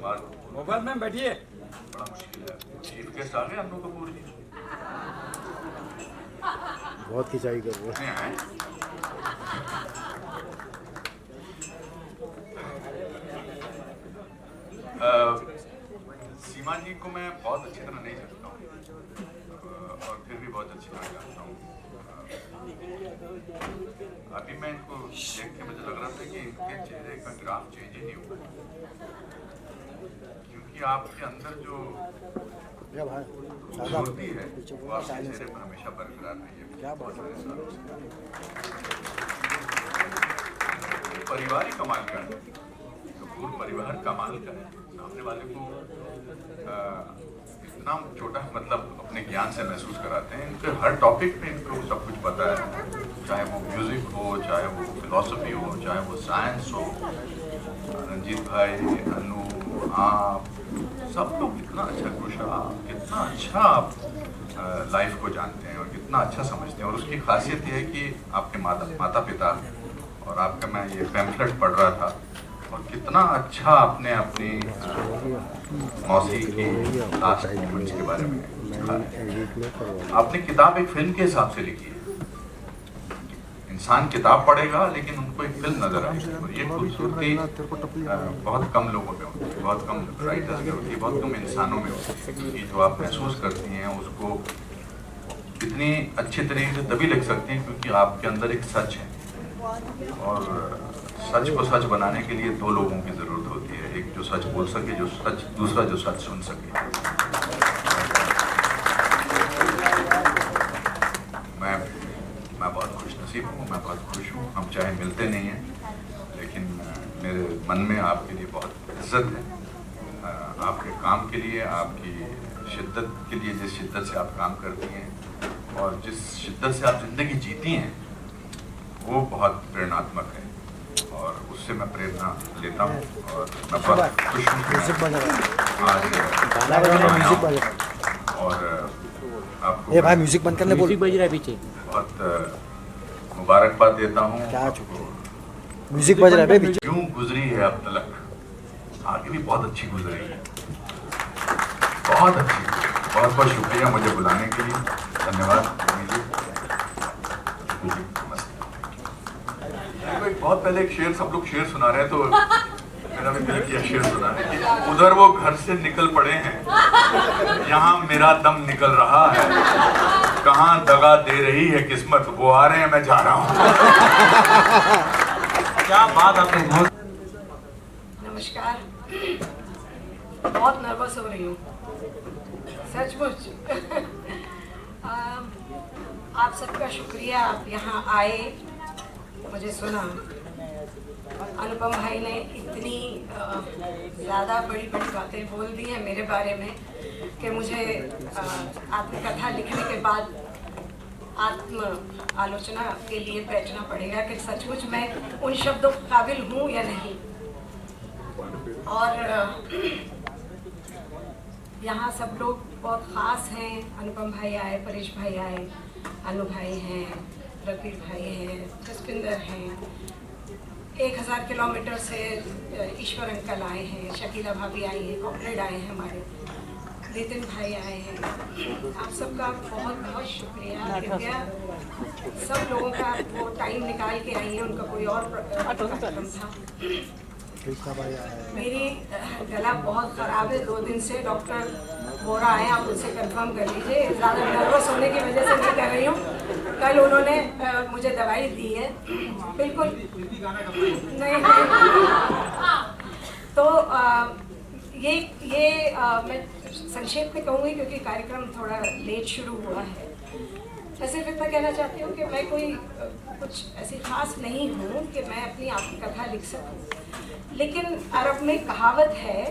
बात मोबाइल में बैठिए। बड़ा मुश्किल है। चीफ गेस्ट आ गए अनु कपूर जी। बहुत खिंचाई कर रहे हैं। आए सीमा जी को मैं बहुत अच्छी तरह नहीं जानता हूँ और फिर भी बहुत अच्छी तरह जानता हूँ। अभी मैं इनको देख के मुझे लग रहा था कि इनके चेहरे का ग्राफ चेंज ही नहीं हुआ, क्योंकि आपके अंदर जो खूबसूरती है वो आपके चेहरे पर हमेशा बरकरार रही है। परिवार ही कमाल का है, कपूर परिवार कमाल का है। सामने वाले को इतना छोटा मतलब अपने ज्ञान से महसूस कराते हैं। इनके हर टॉपिक पे इनको सब कुछ पता है, चाहे वो म्यूजिक हो, चाहे वो फिलॉसफी हो, चाहे वो साइंस हो। रंजीत भाई, अनु, आप सब लोग कितना अच्छा कितना अच्छा आप लाइफ को जानते हैं और कितना अच्छा समझते हैं। और उसकी खासियत ये है कि आपके माता पिता और आपका, मैं ये पैम्फलेट पढ़ रहा था और कितना अच्छा आपने अपनी मौसी की लास्ट मोमेंट्स के बारे में आपने किताब एक फिल्म के हिसाब से लिखी है। इंसान किताब पढ़ेगा लेकिन उनको एक फिल्म नजर आएगी। और ये खूबसूरती बहुत कम लोगों में होती है, बहुत कम राइटर्स में होती है, बहुत कम इंसानों में होती है कि जो आप महसूस करती हैं उसको इतनी अच्छे तरीके से तभी लिख सकती हैं क्योंकि आपके अंदर एक सच है। और सच को सच बनाने के लिए दो लोगों की जरूरत होती है, एक जो सच बोल सके, दूसरा जो सच सुन सके। मैं बहुत खुशनसीब हूँ, मैं बहुत खुश हूँ। हम चाहे मिलते नहीं हैं लेकिन मेरे मन में आपके लिए बहुत इज्जत है। आपके काम के लिए, आपकी शिद्दत के लिए, जिस शिद्दत से आप काम करती हैं और जिस शिद्दत से आप जिंदगी जीती हैं वो बहुत प्रेरणात्मक है और उससे मैं प्रेरणा लेता हूँ। और मैं बहुत खुश हूँ और आपको भाई म्यूजिक बंद करने बोल। बज रहा है पीछे। बहुत मुबारकबाद देता हूँ। म्यूजिक बज रहा है पीछे। क्यों गुजरी है अब तलक, आगे भी बहुत अच्छी गुजरी है, बहुत अच्छी। बहुत बहुत शुक्रिया मुझे बुलाने के लिए, धन्यवाद। बहुत पहले एक शेर, सब लोग शेर सुना रहे हैं तो मेरा भी दिल किया शेर सुनाने की। उधर वो घर से निकल पड़े हैं, यहाँ मेरा दम निकल रहा है। कहाँ दगा दे रही है किस्मत, वो आ रहे हैं मैं जा रहा हूँ। क्या बात आपने। नमस्कार, बहुत नर्वस हो रही हूँ सचमुच। आप सबका शुक्रिया, आप यहाँ आए, मुझे सुना। अनुपम भाई ने इतनी ज़्यादा बड़ी बड़ी बातें बोल दी हैं मेरे बारे में कि मुझे आत्मकथा लिखने के बाद आत्म आलोचना के लिए बैठना पड़ेगा कि सचमुच मैं उन शब्दों के काबिल हूँ या नहीं। और यहाँ सब लोग बहुत ख़ास हैं। अनुपम भाई आए, परेश भाई आए, अनु भाई हैं, रफीक भाई हैं, जसपिंदर हैं, 1000 किलोमीटर से ईश्वर अंकल आए हैं, शकीला भाभी आई हैं, कॉमरेड आए हैं हमारे, नितिन भाई आए हैं। आप सबका बहुत बहुत शुक्रिया। कृपया सब लोगों का वो टाइम निकाल के आई हैं, उनका कोई और कार्यक्रम था। मेरी गला बहुत ख़राब है, 2 दिन से डॉक्टर बोरा आए, आप उनसे कंफर्म कर लीजिए। ज़्यादा नर्वस होने की वजह से नहीं कर रही हूँ। कल उन्होंने मुझे दवाई दी है, बिल्कुल नहीं। तो ये मैं संक्षेप में कहूँगी क्योंकि कार्यक्रम थोड़ा लेट शुरू हुआ है। मैं सिर्फ इतना कहना चाहती हूँ कि मैं कोई कुछ ऐसी खास नहीं हूँ कि मैं अपनी आत्मकथा लिख सकूँ, लेकिन अरब में कहावत है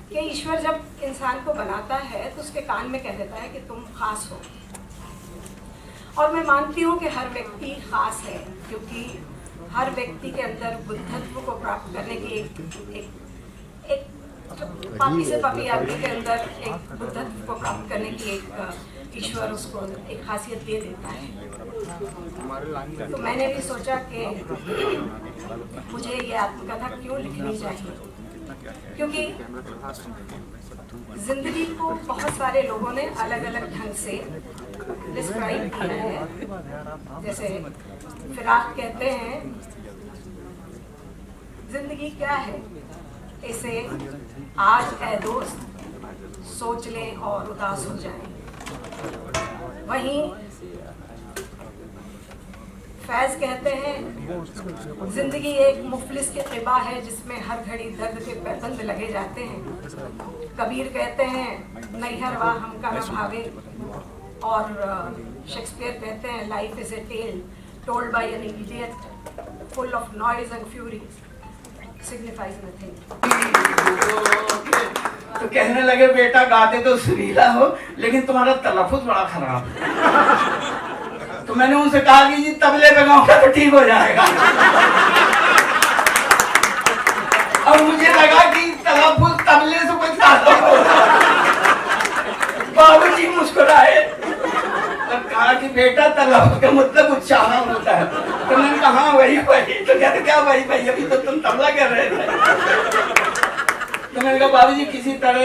कि ईश्वर जब इंसान को बनाता है तो उसके कान में कह देता है कि तुम खास हो। और मैं मानती हूँ कि हर व्यक्ति खास है, क्योंकि हर व्यक्ति के अंदर बुद्धत्व को प्राप्त करने की एक पापी से पापी आदमी के अंदर एक बुद्धत्व को प्राप्त करने की एक ईश्वर उसको एक खासियत दे देता है। तो मैंने भी सोचा कि मुझे ये आत्मकथा क्यों लिखनी चाहिए। क्योंकि जिंदगी को बहुत सारे लोगों ने अलग अलग ढंग से डिस्क्राइब किया है। जैसे फिराक कहते हैं, जिंदगी क्या है, इसे आज ऐ दोस्त सोच लें और उदास हो जाएं। वहीं फैज कहते हैं, जिंदगी एक मुफलिस की क़िबा है जिसमें हर घड़ी दर्द के पैबंद लगे जाते हैं। कबीर कहते हैं, नैहर वाह हमका न भावे। और शेक्सपियर कहते हैं, life is a tale told by an idiot full of noise and fury signifies nothing. तो कहने लगे बेटा गाते तो सुरीला हो लेकिन तुम्हारा तलफ़ुज़ बड़ा खराब है। तो मैंने उनसे कहा कि जी तबले पे गाऊंगा तो ठीक हो जाएगा। और मुझे लगा कि तलफ़ुज़ तबले से कोई ताल्लुक होगा। बाबूजी मुस्कुराए और कहा कि बेटा तलफ़ुज़ का मतलब उच्चारण होता है। तो मैंने कहा वही वही। तो कहते क्या वही वही, अभी तो तुम तबला कर रहे थे। तो मैंने कहा बाबूजी किसी तरह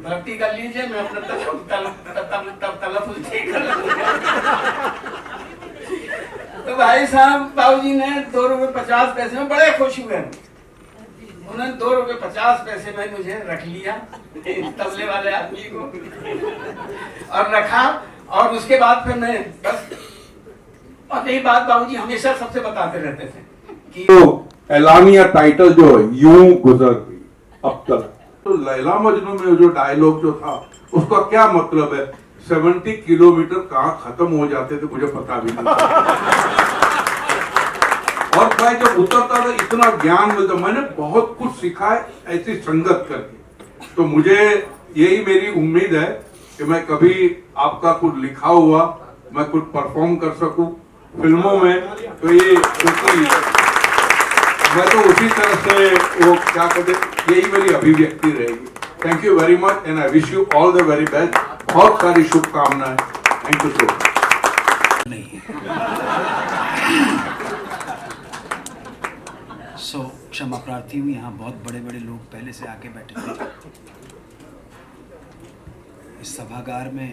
भक्ति कर लीजिए, मैं अपना तलफ़ुज़ ठीक कर लूँगा। तो भाई साहब बाबूजी ने 2 रुपये 50 पैसे में बड़े खुश हुए। उन्होंने 2 रुपये 50 पैसे में मुझे रख लिया, तबले वाले आदमी को, और रखा। और उसके बाद फिर मैं बस, और यही बात बाबूजी हमेशा सबसे बताते रहते थे कि तो एलामिया टाइटल जो है यूं गुजर गई अब तक। तो लैला मजनू में जो डायलॉग जो था उसका क्या मतलब है, 70 किलोमीटर कहाँ खत्म हो जाते थे मुझे पता भी नहीं। और भाई जब उतरता था इतना ज्ञान मिलता, मैंने बहुत कुछ सीखा है ऐसी संगत करके। तो मुझे यही मेरी उम्मीद है कि मैं कभी आपका कुछ लिखा हुआ मैं कुछ परफॉर्म कर सकूं फिल्मों में। तो ये क्योंकि मैं तो उसी तरह से वो क्या कहते, यही मेरी अभिव्यक्ति रहेगी। Thank you very much and I wish you all the very best. बहुत सारी शुभकामनाएं। Thank you so much. नहीं सो क्षमा प्रार्थी हूँ, यहाँ बहुत बड़े बड़े लोग पहले से आके बैठे थे। इस सभागार में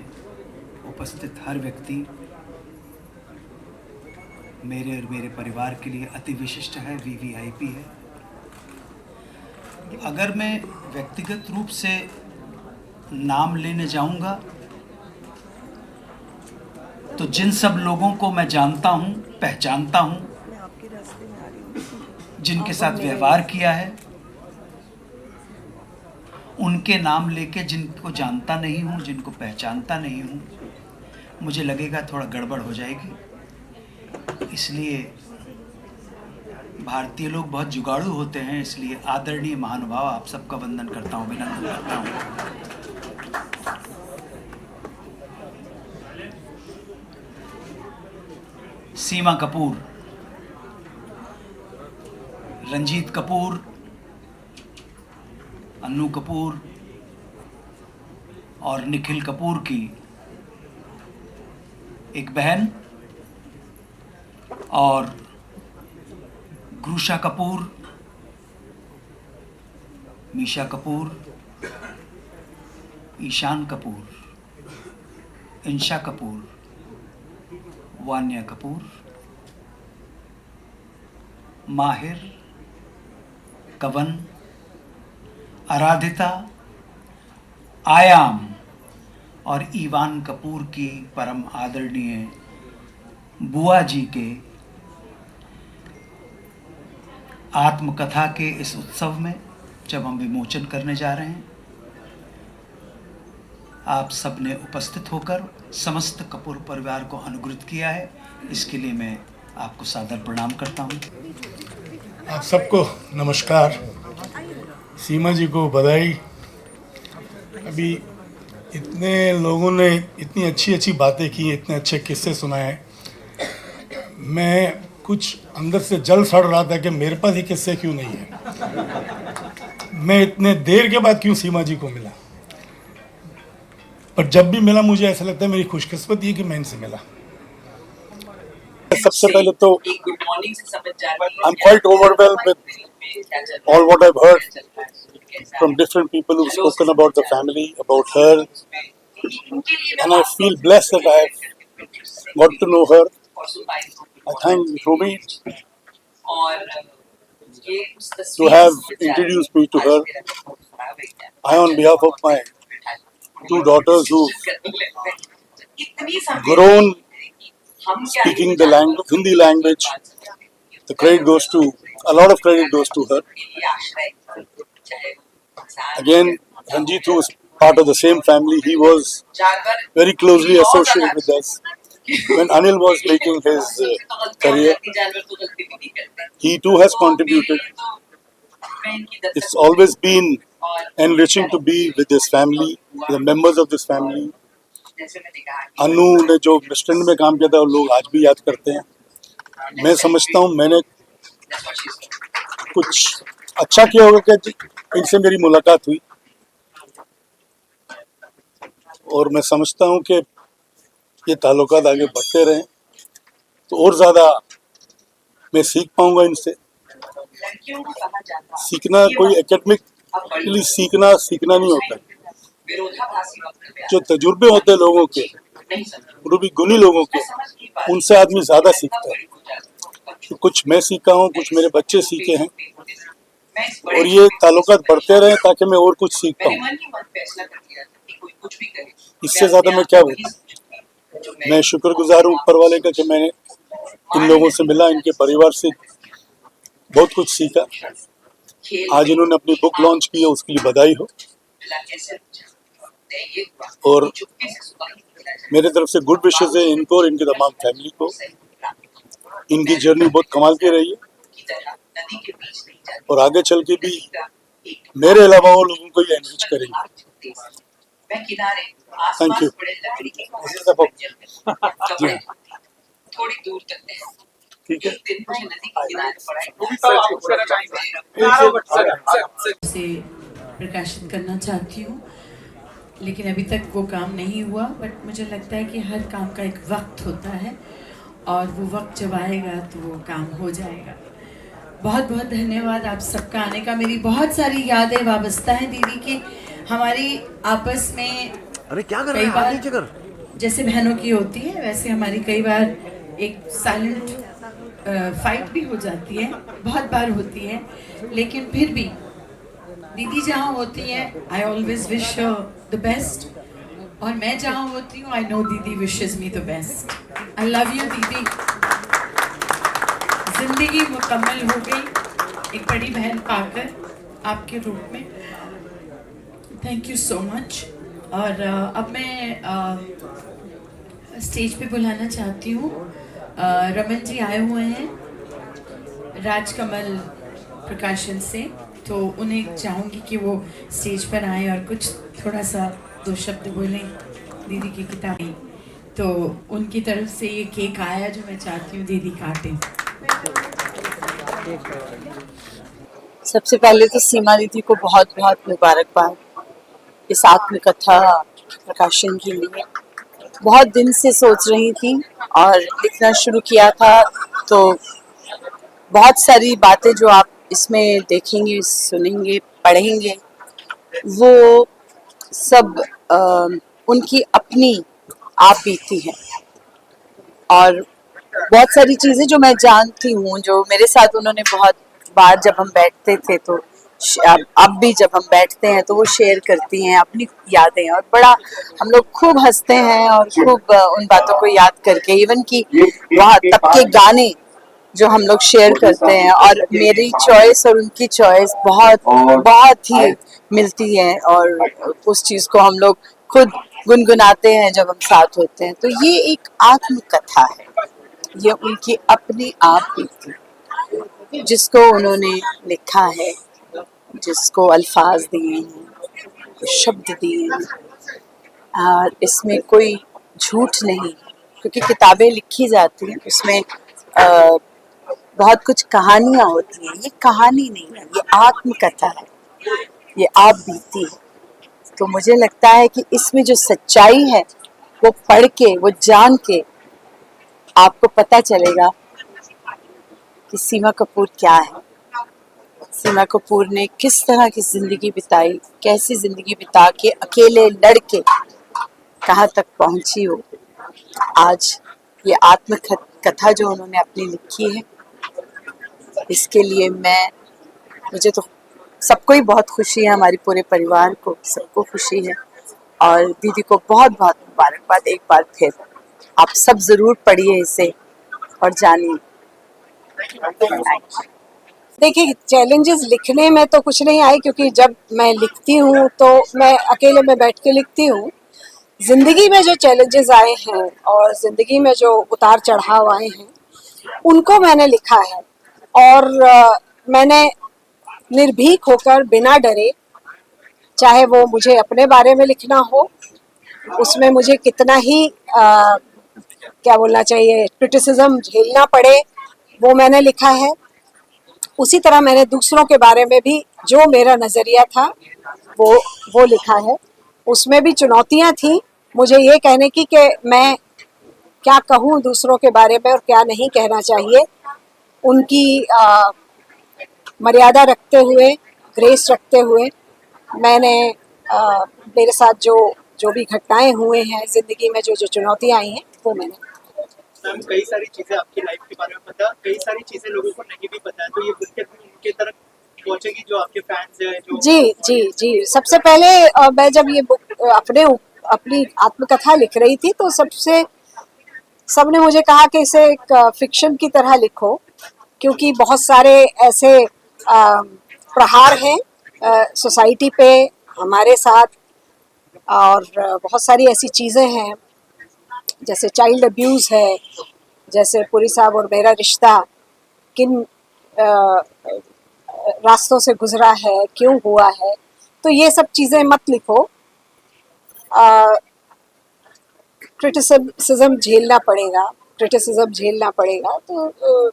उपस्थित हर व्यक्ति मेरे और मेरे परिवार के लिए अति विशिष्ट है, VVIP है। अगर मैं व्यक्तिगत रूप से नाम लेने जाऊंगा तो जिन सब लोगों को मैं जानता हूं, पहचानता हूं, जिनके साथ व्यवहार किया है, उनके नाम लेके जिनको जानता नहीं हूं, जिनको पहचानता नहीं हूं, मुझे लगेगा थोड़ा गड़बड़ हो जाएगी। इसलिए भारतीय लोग बहुत जुगाड़ू होते हैं, इसलिए आदरणीय महानुभाव आप सबका वंदन करता हूं, अभिनंदन करता हूं। सीमा कपूर, रंजीत कपूर, अन्नू कपूर और निखिल कपूर की एक बहन, और ग्रूशा कपूर, मीशा कपूर, ईशान कपूर, इंशा कपूर, वान्या कपूर, माहिर, कवन, आराधिता, आयाम और ईवान कपूर की परम आदरणीय बुआ जी के आत्मकथा के इस उत्सव में जब हम विमोचन करने जा रहे हैं, आप सब ने उपस्थित होकर समस्त कपूर परिवार को अनुग्रहित किया है, इसके लिए मैं आपको सादर प्रणाम करता हूं। आप सबको नमस्कार। सीमा जी को बधाई। अभी इतने लोगों ने इतनी अच्छी अच्छी बातें की, इतने अच्छे किस्से सुनाए, मैं कुछ अंदर से जल सड़ रहा था कि मेरे पास ये किस्से क्यों नहीं है, मैं इतने देर के बाद क्यों सीमा जी को मिला। पर जब भी मिला मुझे ऐसा लगता है मेरी खुशकिस्मती है कि मैं इनसे मिला। सबसे पहले तो I am quite overwhelmed with all what I've heard from different people who've spoken about the family, about her, and I feel blessed that I have got to know her. I thank Rumi to have introduced me to her. I, on behalf of my two daughters who've grown speaking the language, Hindi language, a lot of credit goes to her. Again, Ranjit, who was part of the same family, he was very closely associated with us. When Anil was making his career, he too has contributed. It's always been enriching to be with this family, the members of this family. अनु ने जो मिस्ट्रेंड में काम किया था वो लोग आज भी याद करते हैं. मैं समझता हूँ मैंने कुछ अच्छा किया होगा कि इनसे मेरी मुलाकात हुई, और मैं समझता हूँ कि ये ताल्लुकात आगे बढ़ते रहें तो और ज़्यादा मैं सीख पाऊँगा इनसे. सीखना कोई एकेडमिकली सीखना नहीं होता है. जो तजुर्बे होते हैं लोगों के, वो भी गुणी लोगों के, उनसे आदमी ज़्यादा सीखता है. तो कुछ मैं सीखा हूँ, कुछ मेरे बच्चे सीखे हैं, और ये ताल्लुकात बढ़ते रहे ताकि मैं और कुछ सीख पाऊँ. इससे ज़्यादा मैं क्या बोलूँ. मैं शुक्रगुजार हूँ ऊपर वाले का कि मैंने इन लोगों से मिला, इनके परिवार से बहुत कुछ सीखा. आज इन्होंने अपनी बुक लॉन्च की है, उसके लिए बधाई हो. और मेरे तरफ से गुड विशेस है इनको और इनकी तमाम फैमिली को. इनकी जर्नी बहुत कमाल की रही है और आगे चल के भी मेरे अलावा वो लोगों को ये एनरिच करेंगे. Thank you. ठीक है. से प्रकाशित करना चाहती हूँ, लेकिन अभी तक वो काम नहीं हुआ. बट मुझे लगता है कि हर काम का एक वक्त होता है और वो वक्त जब आएगा तो वो काम हो जाएगा. बहुत बहुत धन्यवाद आप सबका आने का. मेरी बहुत सारी यादें वाबस्ता हैं दीदी की. हमारी आपस में अरे क्या कर कई बार नीचे कर. जैसे बहनों की होती है वैसे हमारी कई बार एक साइलेंट फाइट भी हो जाती है, बहुत बार होती है, लेकिन फिर भी दीदी जहाँ होती हैं I always wish the best, और मैं जहाँ होती हूँ आई नो दीदी wishes me the best. I love you दीदी. जिंदगी मुकम्मल हो गई एक बड़ी बहन पाकर आपके रूप में. Thank you so much. और अब मैं स्टेज पे बुलाना चाहती हूँ. रमन जी आए हुए हैं राजकमल प्रकाशन से, तो उन्हें चाहूँगी कि वो स्टेज पर आए और कुछ थोड़ा सा 2 शब्द बोलें दीदी की किताबें. तो उनकी तरफ से ये केक आया जो मैं चाहती हूँ दीदी काटें. सबसे पहले तो सीमा दीदी को बहुत बहुत मुबारकबाद इस आत्मकथा प्रकाशन के लिए. बहुत दिन से सोच रही थी और लिखना शुरू किया था, तो बहुत सारी बातें जो आप इसमें देखेंगे, सुनेंगे, पढ़ेंगे, वो सब उनकी अपनी आप बीती हैं. और बहुत सारी चीज़ें जो मैं जानती हूँ, जो मेरे साथ उन्होंने बहुत बार जब हम बैठते थे, तो अब भी जब हम बैठते हैं तो वो शेयर करती हैं अपनी यादें, और बड़ा हम लोग खूब हंसते हैं और खूब उन बातों को याद करके, इवन कि वहाँ तब के गाने जो हम लोग शेयर करते हैं, और मेरी चॉइस और उनकी चॉइस बहुत ही मिलती है, और उस चीज़ को हम लोग खुद गुनगुनाते हैं जब हम साथ होते हैं. तो ये एक आत्मकथा है, ये उनकी अपनी आप बीती जिसको उन्होंने लिखा है, जिसको अल्फाज दिए हैं, शब्द दिए हैं. और इसमें कोई झूठ नहीं, क्योंकि किताबें लिखी जाती हैं उसमें बहुत कुछ कहानियाँ होती हैं. ये कहानी नहीं है, ये आत्मकथा है, ये आप बीती है. तो मुझे लगता है कि इसमें जो सच्चाई है वो पढ़ के, वो जान के आपको पता चलेगा कि सीमा कपूर क्या है. सीमा कपूर ने किस तरह की जिंदगी बिताई, कैसी जिंदगी बिता के अकेले लड़के कहाँ तक पहुंची हो। आज ये आत्मकथा जो उन्होंने अपनी लिखी है, इसके लिए मुझे तो सबको ही बहुत खुशी है, हमारी पूरे परिवार को सबको खुशी है। और दीदी को बहुत बहुत मुबारकबाद एक बार फिर। आप सब जरूर पढ़िए इसे और जानिए। देखिए, चैलेंजेस लिखने में तो कुछ नहीं आए, क्योंकि जब मैं लिखती हूँ तो मैं अकेले में बैठ के लिखती हूँ। जिंदगी में जो चैलेंजेस आए हैं और जिंदगी में जो उतार चढ़ाव आए हैं, उनको मैंने लिखा है। और मैंने निर्भीक होकर, बिना डरे, चाहे वो मुझे अपने बारे में लिखना हो, उसमें मुझे कितना ही क्या बोलना चाहिए, क्रिटिसिज्म झेलना पड़े, वो मैंने लिखा है। उसी तरह मैंने दूसरों के बारे में भी जो मेरा नज़रिया था वो लिखा है। उसमें भी चुनौतियां थी मुझे ये कहने की कि मैं क्या कहूँ दूसरों के बारे में और क्या नहीं कहना चाहिए। उनकी मर्यादा रखते हुए, ग्रेस रखते हुए, मैंने मेरे साथ जो भी घटनाएं हुए हैं ज़िंदगी में, जो चुनौतियां आई हैं, वो मैंने। मैम, कई सारी चीजें आपकी लाइफ के बारे में पता, कई सारी चीजें लोगों को नहीं भी पता है, तो ये बुक के थ्रू उनके तरफ पहुंचेगी जो आपके फैंस हैं जो। जी। सबसे पहले मैं जब ये बुक अपनी आत्मकथा लिख रही थी तो सबने मुझे कहा कि इसे एक फिक्शन की तरह लिखो, क्योंकि बहुत सारे ऐसे प्रहार हैं सोसाइटी पे हमारे साथ, और बहुत सारी ऐसी चीज़ें हैं जैसे चाइल्ड अब्यूज़ है, जैसे पुरी साहब और मेरा रिश्ता किन रास्तों से गुजरा है, क्यों हुआ है, तो ये सब चीज़ें मत लिखो। क्रिटिसिज्म झेलना पड़ेगा। तो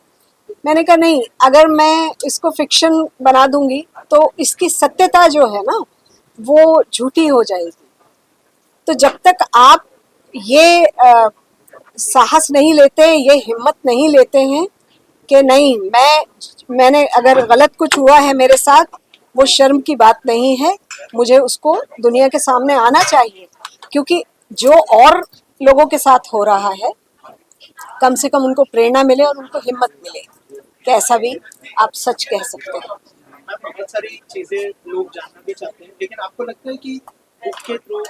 मैंने कहा नहीं, अगर मैं इसको फिक्शन बना दूंगी तो इसकी सत्यता जो है ना, वो झूठी हो जाएगी। तो जब तक आप ये साहस नहीं लेते, ये हिम्मत नहीं लेते हैं कि नहीं, मैंने अगर गलत कुछ हुआ है मेरे साथ, वो शर्म की बात नहीं है, मुझे उसको दुनिया के सामने आना चाहिए, क्योंकि जो और लोगों के साथ हो रहा है, कम से कम उनको प्रेरणा मिले और उनको हिम्मत मिले कि ऐसा भी आप सच कह सकते हैं। बहुत सारी चीजें लोग जानना भी चाहते हैं, लेकिन आपको लगता है कि बुक के थ्रू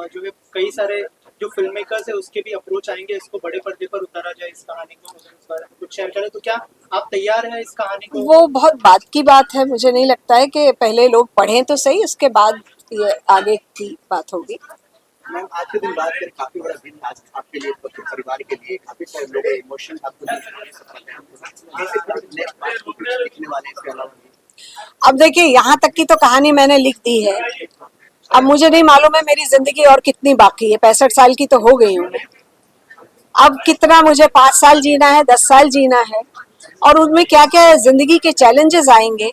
जो है कई सारे जो फिल्म मेकर्स है उसके भी अप्रोच आएंगे, इसको बड़े पर्दे पर उतारा जाए, इस कहानी को इस बारे में कुछ शेयर करें, तो क्या आप तैयार हैं इस कहानी को? वो बहुत बात की बात है, मुझे नहीं लगता है कि पहले लोग पढ़ें तो सही, उसके बाद ये आगे की बात होगी। मैम, आज के दिन बात करें, काफी बड़ा दिन आज आपके लिए, परिवार के लिए, काफी सारे लोग इमोशन आपको लिखने वाले इसके अलावा। अब देखिए, यहाँ तक की तो कहानी मैंने लिख दी है। अब मुझे नहीं मालूम है मेरी जिंदगी और कितनी बाकी है। 65 साल की तो हो गई हूँ मैं। अब कितना मुझे 5 साल जीना है, 10 साल जीना है, और उनमें क्या क्या जिंदगी के चैलेंजेस आएंगे,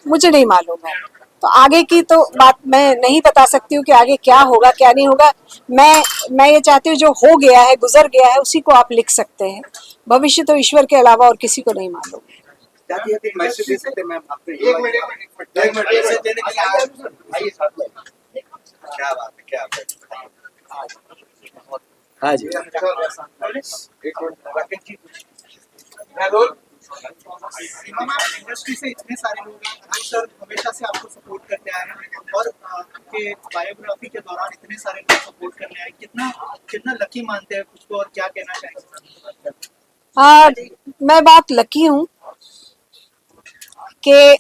मुझे नहीं मालूम है। तो आगे की तो बात मैं नहीं बता सकती हूँ कि आगे क्या होगा क्या नहीं होगा। मैं ये चाहती हूँ जो हो गया है, गुजर गया है, उसी को आप लिख सकते हैं। भविष्य तो ईश्वर के अलावा और किसी को नहीं मालूम। मैसेज दे सकते हैं मैम आपको? एक मिनट मैसेज देने के लिए आइए साथ में। क्या बात है, क्या बात है। हाँ जी, एक minute Rakesh ji. Hello, industry से इतने सारे लोग हैं, सर हमेशा से आपको सपोर्ट करते आए हैं, और आपके बायोग्राफी के दौरान इतने सारे लोग सपोर्ट करने आए, कितना लकी मानते हैं खुद को, और क्या कहना चाहेंगे? मैं बहुत लकी हूँ कि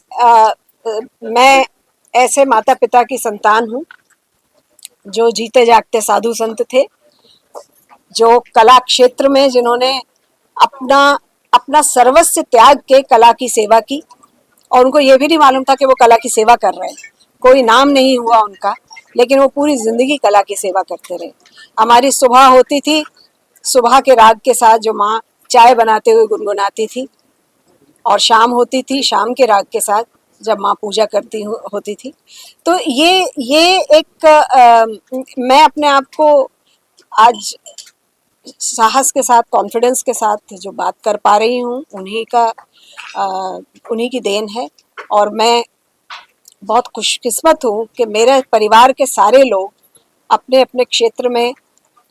मैं ऐसे माता पिता की संतान हूँ जो जीते जागते साधु संत थे, जो कला क्षेत्र में जिन्होंने अपना सर्वस्व त्याग के कला की सेवा की, और उनको ये भी नहीं मालूम था कि वो कला की सेवा कर रहे हैं। कोई नाम नहीं हुआ उनका, लेकिन वो पूरी जिंदगी कला की सेवा करते रहे। हमारी सुबह होती थी, सुबह के राग के साथ जो माँ चाय बनाते हुए गुनगुनाती थी, और शाम होती थी शाम के राग के साथ जब माँ पूजा करती होती थी। तो ये एक मैं अपने आप को आज साहस के साथ, कॉन्फिडेंस के साथ जो बात कर पा रही हूँ, उन्हीं की देन है। और मैं बहुत खुशकिस्मत हूँ कि मेरे परिवार के सारे लोग अपने अपने क्षेत्र में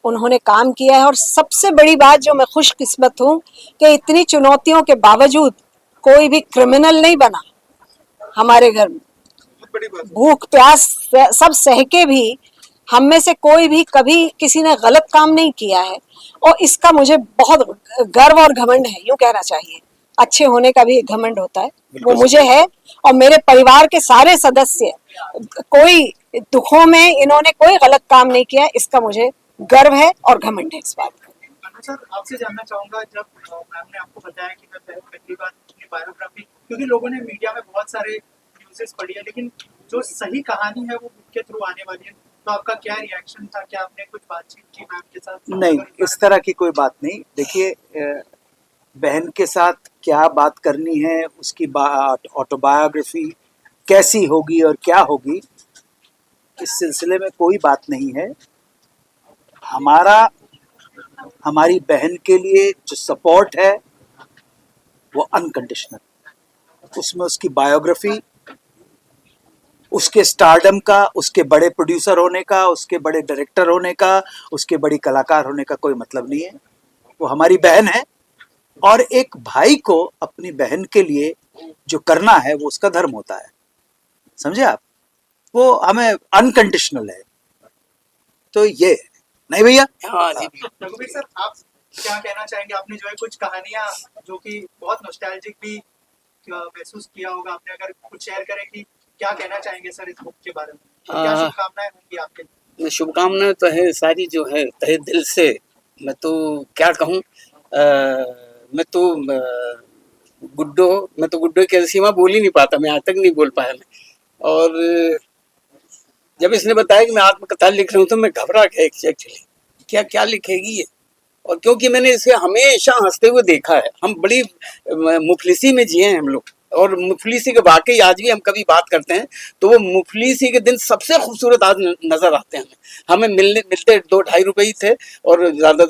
उन्होंने काम किया है। और सबसे बड़ी बात जो मैं खुशकिस्मत हूँ कि इतनी चुनौतियों के बावजूद कोई भी क्रिमिनल नहीं बना हमारे घर में। भूख प्यास सब सह के भी हम में से कोई भी कभी किसी ने गलत काम नहीं किया है, और इसका मुझे बहुत गर्व और घमंड है, यूं कहना चाहिए। अच्छे होने का भी एक घमंड होता है, वो मुझे है। और मेरे परिवार के सारे सदस्य, कोई दुखों में इन्होंने कोई गलत काम नहीं किया, इसका मुझे गर्व है और घमंड है इस बात का। सर आपसे जानना चाहूंगा, जब मैम ने आपको बताया कि मैं पहली बार अपनी बायोग्राफी, क्योंकि लोगों ने मीडिया में बहुत सारे न्यूज़ेस पढ़ी है, लेकिन जो सही कहानी है वो बुक के थ्रू आने वाली है, तो आपका क्या रिएक्शन था? क्या आपने कुछ बातचीत की मैम के साथ? नहीं, इस तरह की कोई बात नहीं। देखिए, बहन के साथ क्या बात करनी है, उसकी ऑटोबायोग्राफी कैसी होगी और क्या होगी, इस सिलसिले में कोई बात नहीं है। हमारी बहन के लिए जो सपोर्ट है वो अनकंडीशनल। उसमें उसकी बायोग्राफी, उसके स्टारडम का, उसके बड़े प्रोड्यूसर होने का, उसके बड़े डायरेक्टर होने का, उसके बड़ी कलाकार होने का कोई मतलब नहीं है। वो हमारी बहन है, और एक भाई को अपनी बहन के लिए जो करना है वो उसका धर्म होता है, समझे आप? वो हमें अनकंडीशनल है। तो ये नहीं भैया। हाँ जी रघुवीर सर, आप क्या कहना चाहेंगे? आपने जो है कुछ कहानियां जो कि बहुत नॉस्टैल्जिक भी महसूस किया होगा आपने, अगर कुछ शेयर करें कि क्या कहना चाहेंगे सर इस बुक के बारे में? क्या शुभकामनाएं होंगी आपके लिए? शुभकामनाएं तो है सारी, जो है तहे दिल से। मैं तो क्या कहूँ, मैं तो गुड्डो के सीमा बोल ही नहीं पाता, मैं आज तक नहीं बोल पाया मैं। और जब इसने बताया कि मैं आत्मकथा लिख रहा हूँ तो मैं घबरा गया एक्चुअली, क्या लिखेगी ये। और क्योंकि मैंने इसे हमेशा हंसते हुए देखा है, हम बड़ी मुफलिसी में जिए हैं हम लोग, और मुफलिसी के वाकई आज भी हम कभी बात करते हैं तो वो मुफलिसी के दिन सबसे खूबसूरत आज नजर आते हैं हमें। मिलते 2-2.5 रुपए ही थे, और ज्यादा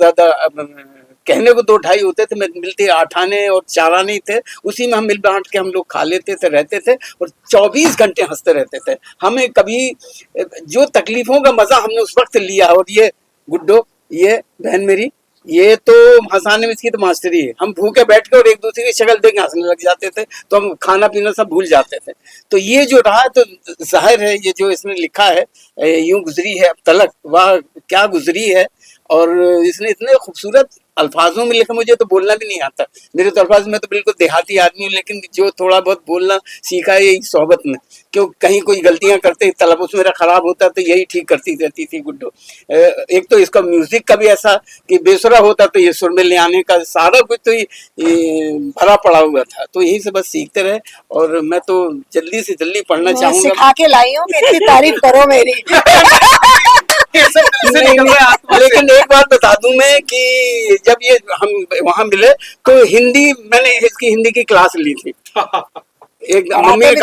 कहने को 2-2.5 होते थे, मिलते 8 आने और 4 आने ही थे। उसी में हम मिल बांट के हम लोग खा लेते थे, रहते थे, और 24 घंटे हंसते रहते थे। हमें कभी जो तकलीफों का मजा हमने उस वक्त लिया, और ये गुड्डो, ये बहन मेरी, ये तो हंसाने में इसकी तो मास्टरी है। हम भूखे बैठ के और एक दूसरे की शक्ल देख के हंसने लग जाते थे, तो हम खाना पीना सब भूल जाते थे। तो ये जो रहा है, तो जाहिर है ये जो इसने लिखा है, यूं गुजरी है अब तलक, वाह क्या गुजरी है। और इसने इतने खूबसूरत अल्फाजों में लिखा, मुझे तो बोलना भी नहीं आता। मेरे तो अल्फाज में तो बिल्कुल देहाती आदमी हूँ, लेकिन जो थोड़ा बहुत बोलना सीखा है यही सोहबत में। क्यों कहीं कोई गलतियां करते, तलफ़ुज़ मेरा खराब होता तो यही ठीक करती रहती थी गुड्डो। एक तो इसका म्यूजिक का भी ऐसा कि बेसुरा होता तो ये सुर में ले आने का सारा कुछ तो ये भरा पड़ा हुआ था। तो यही से बस सीखते रहे, और मैं तो जल्दी से जल्दी पढ़ना चाहूंगा। सिखा के लाई हूँ, इतनी तारीफ करो मेरी। लेकिन एक बात बता दूं मैं कि जब ये हम वहां मिले तो मैंने इसकी हिंदी की क्लास ली थी। एक मम्मी ने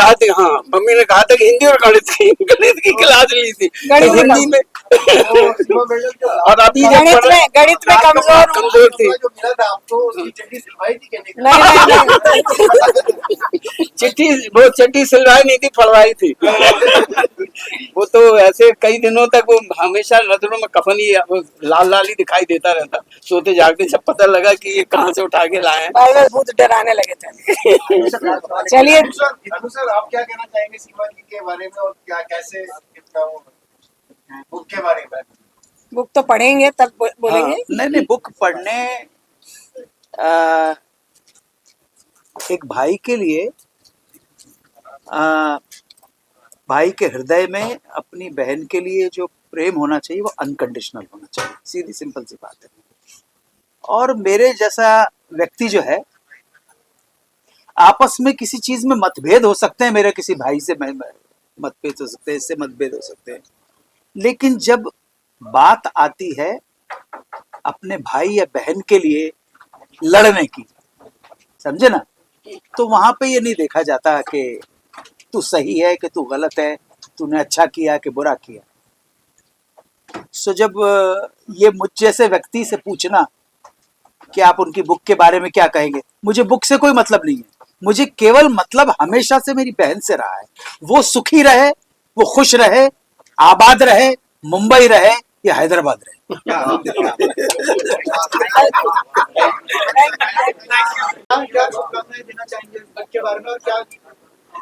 कहा था कि हिंदी और गणित की क्लास ली थी, तो हिंदी में। और अभी गणित में कमजोर थी। चिट्ठी सिलवाई नहीं थी, फड़वाई थी। वो तो ऐसे कई दिनों तक वो हमेशा नजरों में कफन ही लाल लाल ही दिखाई देता रहता। सोते जागते जब पता लगा कि ये कहाँ से उठा के लाए हैं, भूत डराने लगे थे। चलिए सर, आप क्या कहना चाहेंगे सीमा जी के बारे में, और क्या कैसे बुक के बारे में? बुक तो पढ़ेंगे तब बोलेंगे। नहीं, बुक पढ़ने एक भाई के लिए, भाई के हृदय में अपनी बहन के लिए जो प्रेम होना चाहिए वो अनकंडीशनल होना चाहिए, सीधी सिंपल सी बात है। और मेरे जैसा व्यक्ति जो है, आपस में किसी चीज में मतभेद हो सकते हैं, मेरे किसी भाई से मतभेद हो सकते हैं, इससे मतभेद हो सकते हैं, लेकिन जब बात आती है अपने भाई या बहन के लिए लड़ने की, समझे ना, तो वहां पे ये नहीं देखा जाता कि तू सही है कि तू गलत है, तूने अच्छा किया कि बुरा किया। सो जब ये मुझ जैसे व्यक्ति से पूछना कि आप उनकी बुक के बारे में क्या कहेंगे, मुझे बुक से कोई मतलब नहीं है, मुझे केवल मतलब हमेशा से मेरी बहन से रहा है। वो सुखी रहे, वो खुश रहे, आबाद रहे, मुंबई रहे या हैदराबाद रहे। क्या शुभकामनाएं देना चाहेंगे के बारे में और क्या?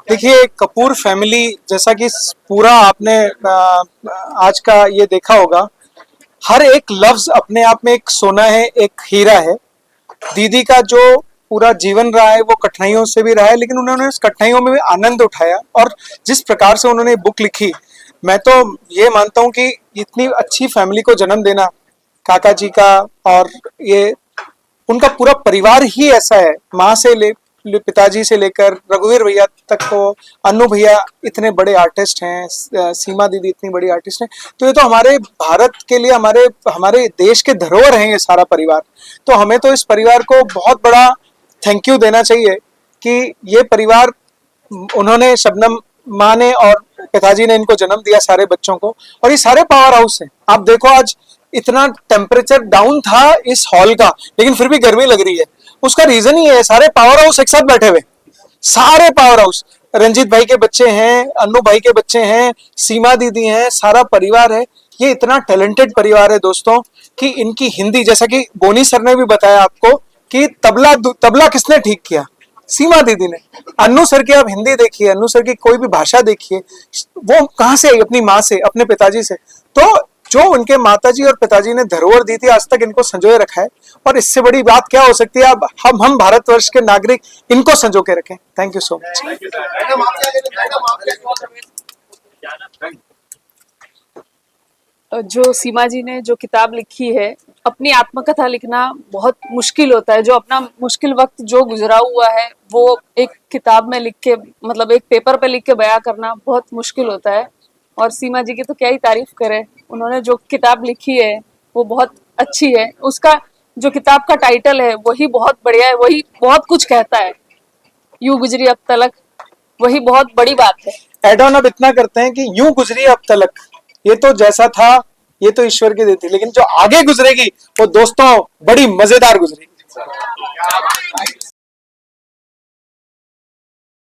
देखिए, कपूर फैमिली जैसा कि पूरा आपने आज का ये देखा होगा, हर एक लफ्ज अपने आप में एक सोना है, एक हीरा है। दीदी का जो पूरा जीवन रहा है वो कठिनाइयों से भी रहा है, लेकिन उन्होंने उस कठिनाइयों में भी आनंद उठाया और जिस प्रकार से उन्होंने बुक लिखी, मैं तो ये मानता हूँ कि इतनी अच्छी फैमिली को जन्म देना, काका जी का और ये उनका पूरा परिवार ही ऐसा है, माँ से पिताजी से लेकर रघुवीर भैया तक को, अन्नू भैया इतने बड़े आर्टिस्ट हैं, सीमा दीदी इतनी बड़ी आर्टिस्ट हैं, तो ये तो हमारे भारत के लिए, हमारे देश के धरोहर हैं ये सारा परिवार। तो हमें तो इस परिवार को बहुत बड़ा थैंक यू देना चाहिए कि ये परिवार, उन्होंने, शबनम माँ ने और पिताजी ने इनको जन्म दिया सारे बच्चों को, और ये सारे पावर हाउस हैं। आप देखो आज इतना टेम्परेचर डाउन था इस हॉल का, लेकिन फिर भी गर्मी लग रही है। उसका रीजन ही है सारे पावर हाउस एक साथ बैठे हुए, सारे पावर हाउस, रंजीत भाई के बच्चे हैं, अन्नू भाई के बच्चे हैं, सीमा दीदी हैं, सारा परिवार है। ये इतना टैलेंटेड परिवार है दोस्तों कि इनकी हिंदी, जैसा कि बोनी सर ने भी बताया आपको कि तबला किसने ठीक किया, सीमा दीदी ने। अन्नू सर की आप हिंदी देखिए, अन्नू सर की कोई भी भाषा देखिए, वो कहाँ से आई? अपनी माँ से, अपने पिताजी से। तो जो उनके माताजी और पिताजी ने धरोहर दी थी, आज तक इनको संजोए रखा है, और इससे बड़ी बात क्या हो सकती है? अब हम भारतवर्ष के नागरिक इनको संजो के रखें। Thank you so much. जो सीमा जी ने जो किताब लिखी है, अपनी आत्मकथा लिखना बहुत मुश्किल होता है। जो अपना मुश्किल वक्त जो गुजरा हुआ है वो एक किताब में लिख के, मतलब एक पेपर पे लिख के बयां करना बहुत मुश्किल होता है। और सीमा जी की तो क्या ही तारीफ करें, उन्होंने जो किताब लिखी है वो बहुत अच्छी है। उसका जो किताब का टाइटल है वही बहुत बढ़िया है, वही बहुत कुछ कहता है। यूं गुजरी अब तलक, वही बहुत बड़ी बात है। एड ऑन अब इतना करते हैं कि यूं गुजरी अब तलक, ये तो जैसा था ये तो ईश्वर की देती, लेकिन जो आगे गुजरेगी वो दोस्तों बड़ी मजेदार गुजरेगी।